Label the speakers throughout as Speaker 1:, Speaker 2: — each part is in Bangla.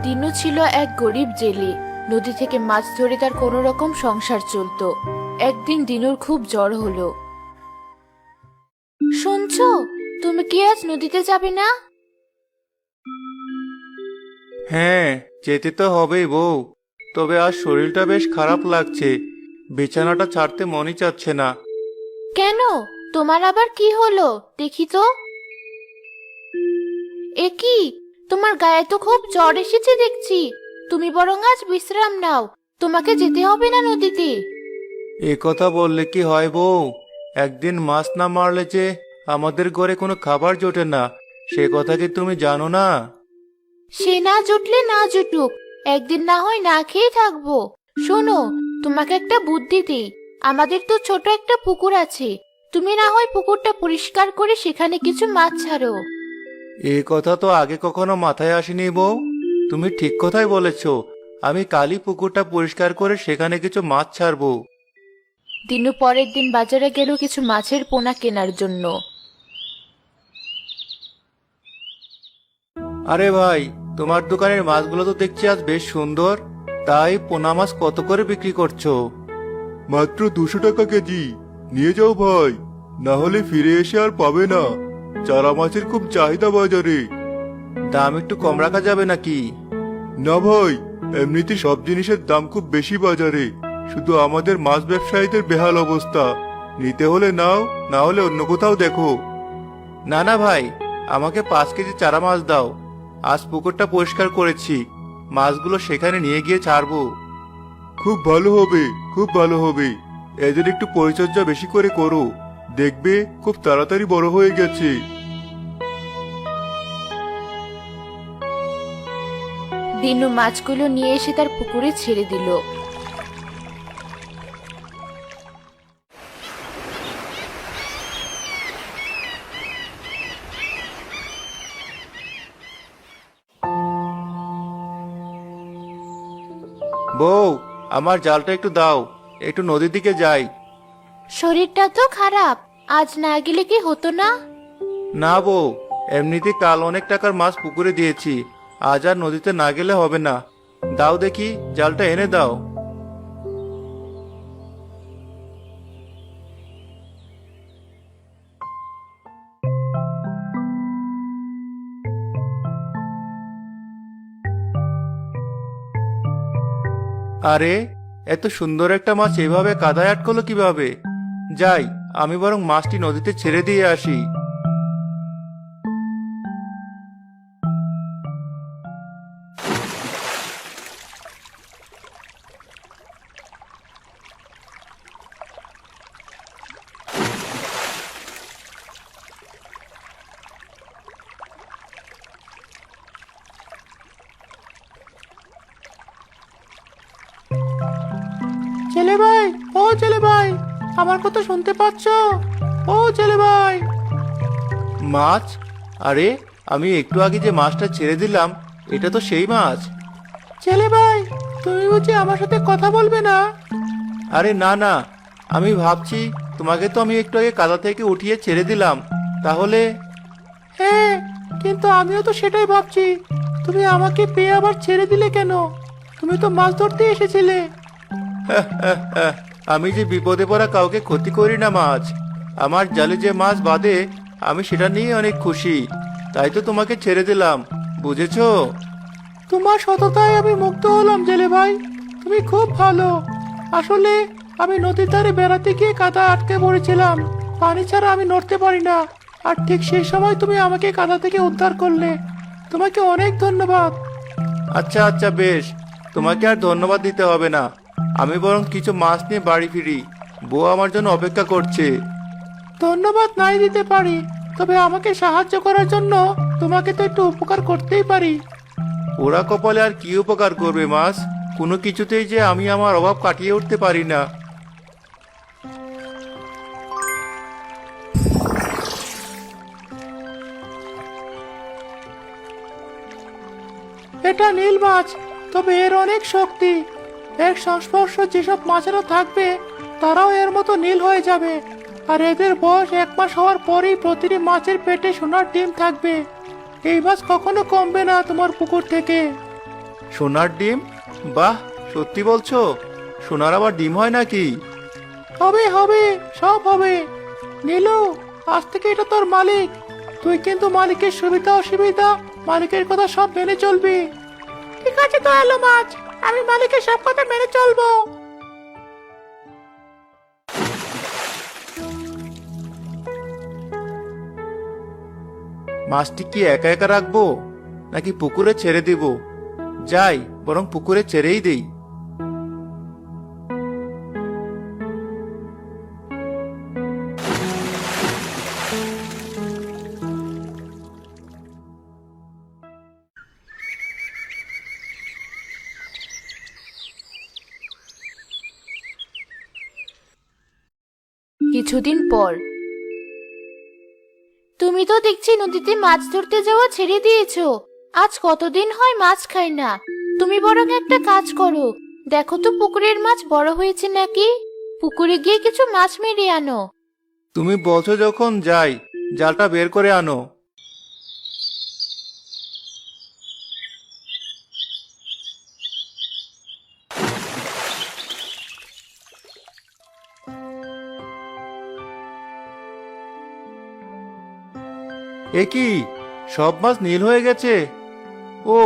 Speaker 1: দিনু ছিল এক গরিব জেলে। নদী থেকে মাছ ধরে তার কোনো রকম সংসার চলতো। একদিন দিনুর খুব জ্বর হলো। শুনছো, তুমি কি আজ নদীতে যাবে না?
Speaker 2: হ্যাঁ, যেতে তো হবেই বউ। তবে আজ শরীরটা বেশ খারাপ লাগছে। বিছানাটা ছাড়তে মনই চাচ্ছে না।
Speaker 1: কেন, তোমার আবার কি হলো দেখি তো। এ কি, তোমার গায়ে তো খুব জ্বর এসেছে দেখছি। তুমি বরং আজ বিশ্রাম নাও, তোমাকে যেতে হবে না নদীতে।
Speaker 2: এ কথা বললে কি হয় বউ? একদিন মাছ না মারলে যে আমাদের ঘরে কোনো খাবার জোটে না, সে কথা কি তুমি জানো না?
Speaker 1: সে না জুটলে না জুটুক, একদিন না হয় না খেয়ে থাকবো। শোনো, তোমাকে একটা বুদ্ধি দিই। আমাদের তো ছোট একটা পুকুর আছে, তুমি না হয় পুকুরটা পরিষ্কার করে সেখানে কিছু মাছ ছাড়ো।
Speaker 2: এই কথা তো আগে কখনো মাথায় আসেনি বউ। তুমি ঠিক কথাই বলেছো। আমি কালই পুকুরটা পরিষ্কার করে সেখানে কিছু মাছ ছাড়বো।
Speaker 1: দিনু পরের দিন বাজারে গেল কিছু মাছের পোনা কেনার জন্য।
Speaker 2: আরে ভাই, তোমার দোকানের মাছগুলো তো দেখছি আজ বেশ সুন্দর। তাই পোনা মাছ কত করে বিক্রি করছো?
Speaker 3: মাত্র 200 টাকা কেজি। নিয়ে যাও ভাই, না হলে ফিরে এসে আর পাবে না। চারা মাছের খুব চাহিদা বাজারে।
Speaker 2: দাম একটু কম রাখা যাবে নাকি?
Speaker 3: না ভাই, এমনিতে সব জিনিসের দাম খুব বেশি বাজারে। শুধু আমাদের মাছ ব্যবসায়ীদের বেহাল অবস্থা। নিতে হলে নাও, না হলে অন্য কোথাও দেখো।
Speaker 2: না না ভাই, আমাকে 5 কেজি চারা মাছ দাও। আজ পুকুরটা পরিষ্কার করেছি, মাছগুলো সেখানে নিয়ে গিয়ে ছাড়বো।
Speaker 3: খুব ভালো হবে, খুব ভালো হবে। এদের একটু পরিচর্যা বেশি করে করো, দেখবে খুব তাড়াতাড়ি বড় হয়ে গেছে।
Speaker 1: দিনু মাছগুলো নিয়ে এসে তার পুকুরে ছেড়ে দিল।
Speaker 2: বউ, আমার জালটা একটু দাও, একটু নদীর দিকে যাই।
Speaker 1: শরীরটা তো খারাপ, আজ না গেলে কি হতো না?
Speaker 2: না বউ, এমনিতে কাল অনেক টাকার মাছ পুকুরে দিয়েছি, আজ আর নদীতে না গেলে হবে না। দাও দেখি, জালটা এনে দাও। আরে, এত সুন্দর একটা মাছ এভাবে কাদায় আটকলো কিভাবে? যাই, আমি বরং মাছটি নদীতে ছেড়ে দিয়ে আসি।
Speaker 4: ছেলে ভাই, ও ছেলে ভাই, আমার কথা শুনতে পাচ্ছ? ও ছেলে ভাই।
Speaker 2: মাছ? আরে, আমি একটু আগে যে মাছটা ছেড়ে দিলাম, এটা তো সেই মাছ।
Speaker 4: ছেলে ভাই, তুমি বুঝি আমার সাথে কথা বলবে না?
Speaker 2: আরে না না, আমি ভাবছি তোমাকে তো আমি একটু আগে কাদা থেকে উঠিয়ে ছেড়ে দিলাম, তাহলে।
Speaker 4: হ্যাঁ, কিন্তু আমিও তো সেটাই ভাবছি। তুমি আমাকে পেয়ে আবার ছেড়ে দিলে কেন? তুমি তো মাছ ধরতে এসেছিলে।
Speaker 2: আমি যে বিপদে পড়া কাউকে ক্ষতি করি না মাছ। আমার জালে যে মাছ বাঁধে, আমি সেটা নিয়ে অনেক খুশি। তাই তো তোমাকে ছেড়ে দিলাম, বুঝেছো?
Speaker 4: তোমার সততায় আমি মুগ্ধ হলাম জেলে ভাই। তুমি খুব ভালো। আসলে আমি নদীর ধারে বেড়াতে গিয়ে কাদা আটকে পড়েছিলাম। পানি ছাড়া আমি নড়তে পারি না। আর ঠিক সেই সময় তুমি আমাকে কাদা থেকে উদ্ধার করলে। তোমাকে অনেক ধন্যবাদ।
Speaker 2: আচ্ছা আচ্ছা, বেশ, তোমাকে আর ধন্যবাদ দিতে হবে না। আমি বরং কিছু মাছ নিয়ে বাড়ি ফিরি, বউ আমার জন্য অপেক্ষা করছে।
Speaker 4: ধন্যবাদ নাই দিতে পারি, তবে আমাকে সাহায্য করার জন্য তোমাকে তো একটু উপকার করতেই পারি।
Speaker 2: ওরা কপালে আর কি উপকার করবে মাছ? কোনো কিছুতেই যে আমি আমার অভাব কাটিয়ে উঠতে পারি না।
Speaker 4: এটা নীল মাছ, তবে এর অনেক শক্তি। এর সংস্পর্শ যেসব মাছেরা থাকবে তারাও এর মতো নীল হয়ে যাবে। আর এদের বয়স 1 মাস হওয়ার পরেই প্রতিটি মাছের পেটে সোনার ডিম থাকবে। এই মাছ কখনো কমবে না তোমার পুকুর থেকে।
Speaker 2: সোনার ডিম? বাহ, সত্যি বলছো? সোনার আবার ডিম হয় নাকি?
Speaker 4: হবে হবে, সব হবে। নীলু, আজ থেকে এটা তোর মালিক। তুই কিন্তু মালিকের সুবিধা অসুবিধা, মালিকের কথা সব মেনে চলবি। ঠিক আছে দয়ালু মাছ, আমি মালিকের সব কথা মেনে চলবো।
Speaker 2: মাছটি কি একা একা রাখবো নাকি পুকুরে ছেড়ে দিব? যাই, বরং পুকুরে ছেড়েই দেই।
Speaker 1: কিছুদিন পর। তুমি তো দেখছি নদীতে মাছ ধরতে যাওয়া ছেড়ে দিয়েছো। আজ কতদিন হয় মাছ খাই না। তুমি বরং একটা কাজ করো, দেখো তো পুকুরের মাছ বড় হয়েছে নাকি। পুকুরে গিয়ে কিছু মাছ মেরে আনো।
Speaker 2: তুমি বলছো যখন, যাই, জালটা বের করে আনো। এ কি, সব মাছ নীল হয়ে গেছে? ও,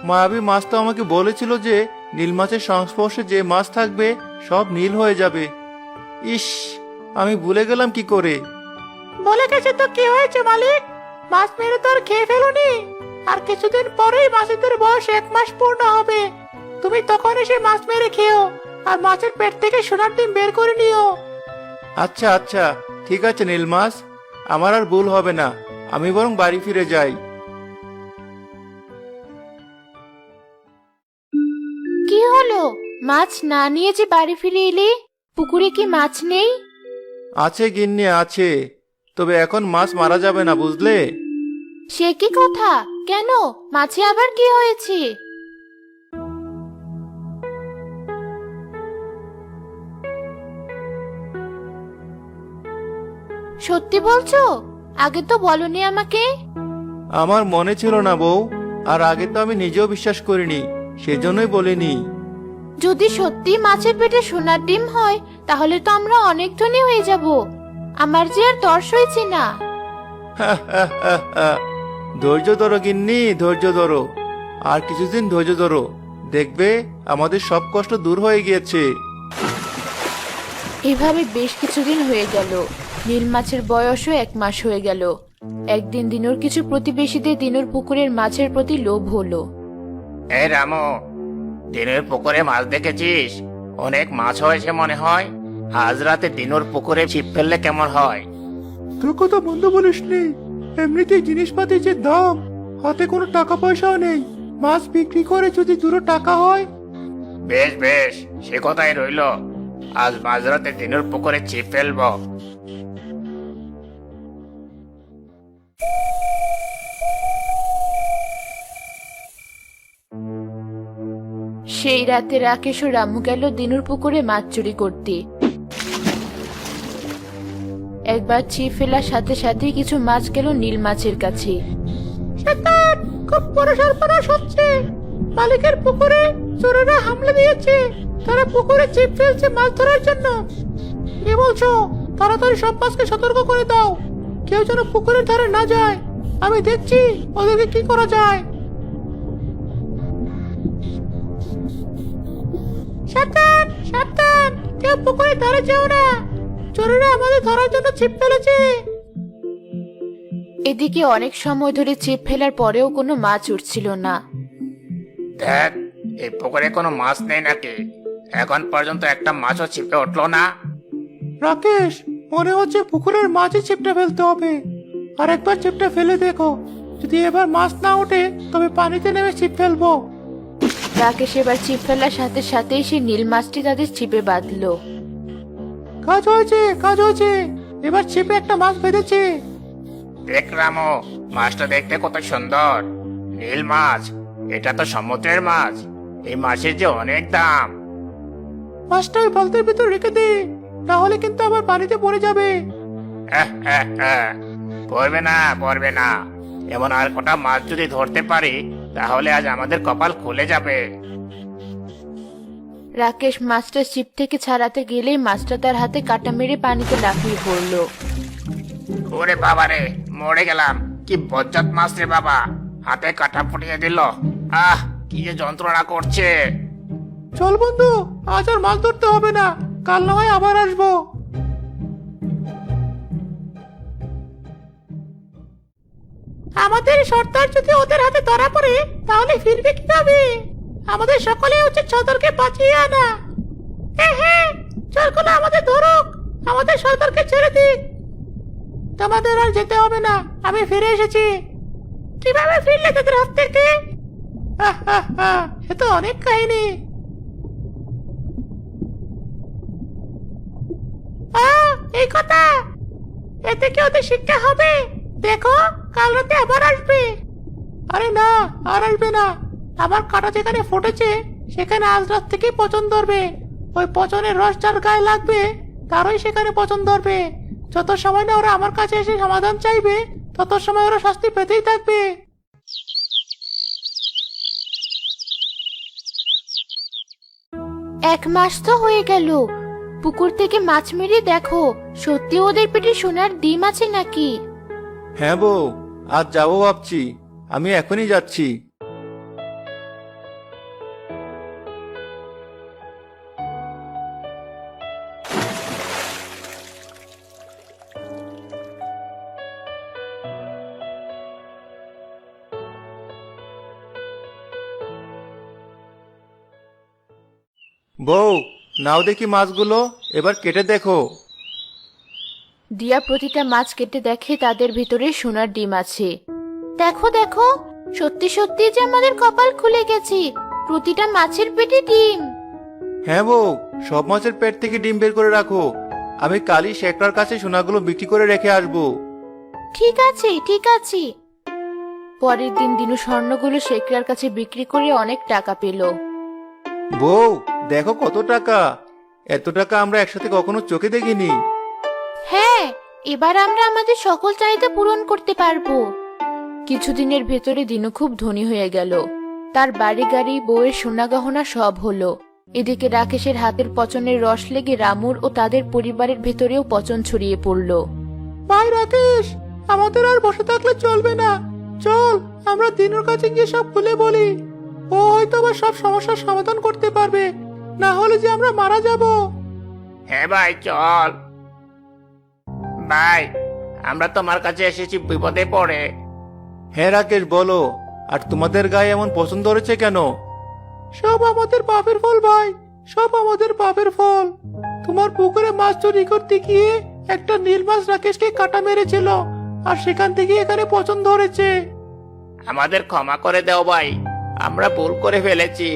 Speaker 2: মায়াবী মাছ তো আমাকে বলেছিল যে নীল মাছের সংস্পর্শে যে মাছ থাকবে সব নীল হয়ে যাবে। ইস, আমি ভুলে গেলাম কি করে।
Speaker 4: বলে গেছে তো কি হয়েছে মালিক? মাছ মেরে তো আর খেয়ে ফেলুনি। আর কিছুদিন পরেই মাছেদের বয়স 1 মাস পূর্ণ হবে। তুমি তখন এসে মাছ মেরে খেও, আর মাছের পেট থেকে সোনার ডিম বের করে নিও।
Speaker 2: আচ্ছা আচ্ছা, ঠিক আছে নীল মাছ, আমার আর ভুল হবে না। আমি বরং বাড়ি ফিরে যাই।
Speaker 1: কি হলো, মাছ না নিয়ে যে বাড়ি ফিরে এলে? পুকুরে কি মাছ নেই?
Speaker 2: আছে গিন্নি, আছে, তবে এখন মাছ মারা যাবে না, বুঝলে?
Speaker 1: সে কি কথা? কেন, মাছে আবার কি হয়েছে? সত্যি বলছো? আগে তো বলনি আমাকে।
Speaker 2: আমার মনে ছিল না বউ, আর আগে তো আমি নিজেও বিশ্বাস করিনি, সেজন্যই বলিনি।
Speaker 1: যদি সত্যি মাছের পেটে সোনার ডিম হয়, তাহলে তো আমরা অনেক ধনী হয়ে যাব। আমার যে আর তর সইছে না।
Speaker 2: ধৈর্য ধরো গিন্নি, ধৈর্য ধরো, আর কিছুদিন ধৈর্য ধরো, দেখবে আমাদের সব কষ্ট দূর হয়ে গিয়েছে।
Speaker 1: এভাবে বেশ কিছুদিন হয়ে গেল। নীল মাছের বয়সও 1 মাস হয়ে গেল। একদিন দিনুর কিছু প্রতিবেশীদের দিনুর পুকুরের মাছের প্রতি লোভ হলো।
Speaker 5: এই রামু, দিনুর পুকুরে মাছ দেখেছিস? অনেক মাছ হয়েছে মনে হয়। আজ রাতে দিনুর পুকুরে ছিপ ফেললে কেমন হয়?
Speaker 4: তোর কথা বন্ধ বলিস নি। এমনিতেই জিনিসপাতির যে দাম, হাতে কোনো টাকা পয়সাও নেই। মাছ বিক্রি করে যদি 2 টাকা হয়।
Speaker 5: বেশ বেশ, সে কথাই রইল। আজ মাঝরাতে দিনুর পুকুরে ছিপ ফেলবো।
Speaker 1: সেই রাতে রাকেশ ও রামু গেল দিনুর পুকুরে মাছ চুরি করতে। একবার ছিপ ফেলার সাথে সাথে কিছু মাছ গেল নীল মাছের কাছে।
Speaker 4: খুব বড় সর্বনাশ হচ্ছে। মালিকের পুকুরে চোরেরা হামলা দিয়েছে। তারা পুকুরে ছিপ ফেলছে মাছ ধরার জন্য। কি বলছো? তাড়াতাড়ি সব মাছকে সতর্ক করে দাও, কেউ যেন পুকুরের ধারে না যায়। আমি দেখছি ওদেরকে কি করা যায়। সাবধান সাবধান, কেউ পুকুরের ধারে যেও না। চোরেরা আমাদের ধরার জন্য ছিপ ফেলেছে।
Speaker 1: এদিকে অনেক সময় ধরে ছিপ ফেলার পরেও কোনো মাছ উঠছিল না।
Speaker 5: দেখ, এই পুকুরে কোনো মাছ নেই নাকি? এখন পর্যন্ত একটা মাছও ছিপে উঠলো না।
Speaker 4: রাকেশ, মনে হচ্ছে পুকুরের মাঝে ছিপটা ফেলতে হবে। আর একবার ছিপটা ফেলে দেখো, যদি এবার মাছ না ওঠে তবে পানিতে নেমে ছিপ ফেলবো।
Speaker 1: রাকেশ এবার ছিপ ফেলার সাথে সাথেই সে নীল মাছটি তাদের ছিপে বাঁধলো।
Speaker 4: কাজ হয়েছে, কাজ হয়েছে। এবার ছিপে একটা মাছ বেঁধেছে।
Speaker 5: দেখ রামু, মাছটা দেখতে কত সুন্দর। নীল মাছ, এটা তো সমুদ্রের মাছ। এই মাছের যে অনেক দাম।
Speaker 4: মাছটা ওই বালতির ভিতর রেখে দে, না হলে কিন্তু আবার পানিতে পড়ে যাবে।
Speaker 5: পড়বে না, পড়বে না। এমন আর কটা মাছ যদি ধরতে পারি, তাহলে আজ আমাদের কপাল খুলে যাবে।
Speaker 1: রাকেশ মাছটা ছিপ থেকে ছাড়াতে গেলেই মাছটা তার হাতে কাটা মেরে পানিতে লাফিয়ে পড়লো।
Speaker 5: ওরে বাবারে, মরে গেলাম। কি বজ্জাত মাছ রে বাবা, হাতে কাটা ফুটিয়ে দিল। আহ, কি যে যন্ত্রণা করছে।
Speaker 4: চল বন্ধু, আজ আর মাছ ধরতে হবে না, কাল না হয় আবার আসবো। আমাদের সর্দার যদি ওদের হাতে ধরা পড়ে তাহলে ফিরবে কিভাবে? আমাদের সকলে উচিত সর্দারকে বাঁচিয়ে আনা। হ্যাঁ হ্যাঁ, চলগুলো আমাদের ধরুক, আমাদের সর্দারকে ছেড়ে দিক। তোমাদের আর যেতে হবে না, আমি ফিরে এসেছি। কিভাবে ফিরলে তাদের হাত থেকে? সে তো অনেক কাহিনী। এই কথা, এতে কি ওদের শিক্ষা হবে? দেখো, কাল রাতে আবার আসবে। আরে না, আর আসবে না। আমার কাটা যেখানে ফুটেছে সেখানে আজ রাত থেকেই পচন ধরবে। ওই পচনের রস যার গায়ে লাগবে তারই সেখানে পচন ধরবে। যত সময় না ওরা আমার কাছে এসে সমাধান চাইবে তত সময় ওরা শাস্তি পেতেই থাকবে।
Speaker 1: এক মাস তো হয়ে গেল, পুকুর থেকে মাছ মেরে দেখো সত্যি ওদের পেটে সোনার ডিম আছে নাকি।
Speaker 2: হ্যাঁ বউ, আজ যাবো ভাবছি, আমি এখনই যাচ্ছি। বউ, নাও দেখি মাছগুলো, এবার কেটে দেখো।
Speaker 1: দিয়া প্রতিটা মাছ কেটে দেখে তাদের ভিতরে সোনার ডিম আছে। দেখো দেখো, সত্যি সত্যি যে আমাদের কপাল খুলে গেছে, প্রতিটা মাছের পেটে ডিম।
Speaker 2: হ্যাঁ বউ, সব মাছের পেট থেকে ডিম বের করে রাখো, আমি কালই শেখরার কাছে সোনাগুলো বিক্রি করে রেখে আসবো।
Speaker 1: ঠিক আছে ঠিক আছে। পরের দিন দিনু স্বর্ণগুলো শেখরার কাছে বিক্রি করে অনেক টাকা পেল।
Speaker 2: বউ, দেখো কত টাকা, এত টাকা আমরা একসাথে কখনো চোখে দেখিনি।
Speaker 1: হ্যাঁ, এবার আমরা আমাদের সকল চাহিদা পূরণ করতে পারবো। কিছুদিনের ভেতরে দিনু খুব ধনী হয়ে গেল। তার বাড়ি গাড়ি, বউয়ের সোনা গহনা সব হলো। এদিকে রাকেশের হাতের পচনের রস লেগে রামুর ও তাদের পরিবারের ভেতরেও পচন ছড়িয়ে পড়ল।
Speaker 4: ভাই রাকেশ, আমাদের আর বসে থাকলে চলবে না। চল, আমরা দিনুর কাছে গিয়ে সব খুলে বলি। ও হয়তো আবার সব সমস্যার সমাধান করতে পারবে, না হলে যে আমরা মারা যাব।
Speaker 5: হ্যাঁ ভাই, চল। ভাই, আমরা তোমার কাছে এসেছি বিপদে পড়ে।
Speaker 2: হ্যাঁ রাকেশ, বলো, আর তোমাদের গায়ে এমন পছন্দ ধরেছে কেন?
Speaker 4: সব আমাদের পাপের ফল ভাই, সব আমাদের পাপের ফল। তোমার পুকুরে মাছ চুরি করতে গিয়ে একটা নীল মাছ রাকেশকে কাটা মেরেছিল, আর সেখান থেকে এখানে পছন্দ ধরেছে।
Speaker 5: আমাদের ক্ষমা করে দাও ভাই, আমরা ভুল করে ফেলেছি।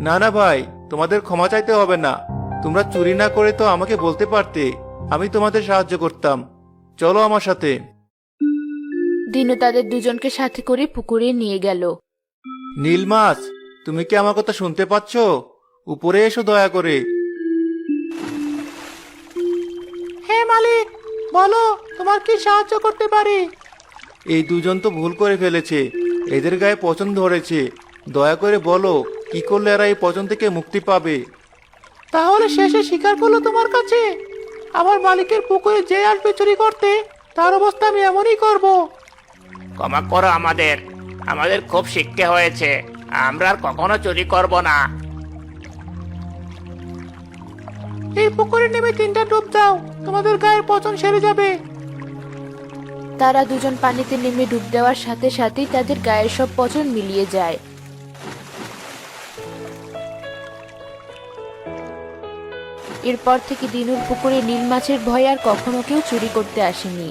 Speaker 2: না না ভাই, তোমাদের ক্ষমা চাইতে হবে না। তোমরা চুরি না করে তো আমাকে বলতে পারতে, আমি তোমাদের সাহায্য করতাম। চলো আমার সাথে।
Speaker 1: দিনু তাদের দুজনকে সাথে করে পুকুরে নিয়ে গেল।
Speaker 2: নীল মাছ, তুমি কি আমার কথা শুনতে পাচ্ছ? উপরে এসো দয়া করে।
Speaker 4: হ্যাঁ মালিক, বলো, তোমার কি সাহায্য করতে পারি?
Speaker 2: এই দুজন তো ভুল করে ফেলেছে, এদের গায়ে পচন ধরেছে। দয়া করে বলো, কি করলে এরা এই পচন থেকে মুক্তি পাবে?
Speaker 4: তাহলে শেষে স্বীকার করলো তোমার কাছে? আমার মালিকের পুকুরে যে আসবে চুরি করতে, তার অবস্থা আমি এমনই করব।
Speaker 5: ক্ষমা করো আমাদের, আমাদের খুব শিক্ষা হয়েছে, আমরা আর কখনো চুরি করব না।
Speaker 4: এই পুকুরে নেমে 3টা ডুব দাও, তোমাদের গায়ের পচন সেরে যাবে।
Speaker 1: তারা দুজন পানিতে নেমে ডুব দেওয়ার সাথে সাথেই তাদের গায়ের সব পচন মিলিয়ে যায়। এরপর থেকে দিনুর পুকুরে নীল মাছের ভয় আর কখনো কেউ চুরি করতে আসেনি।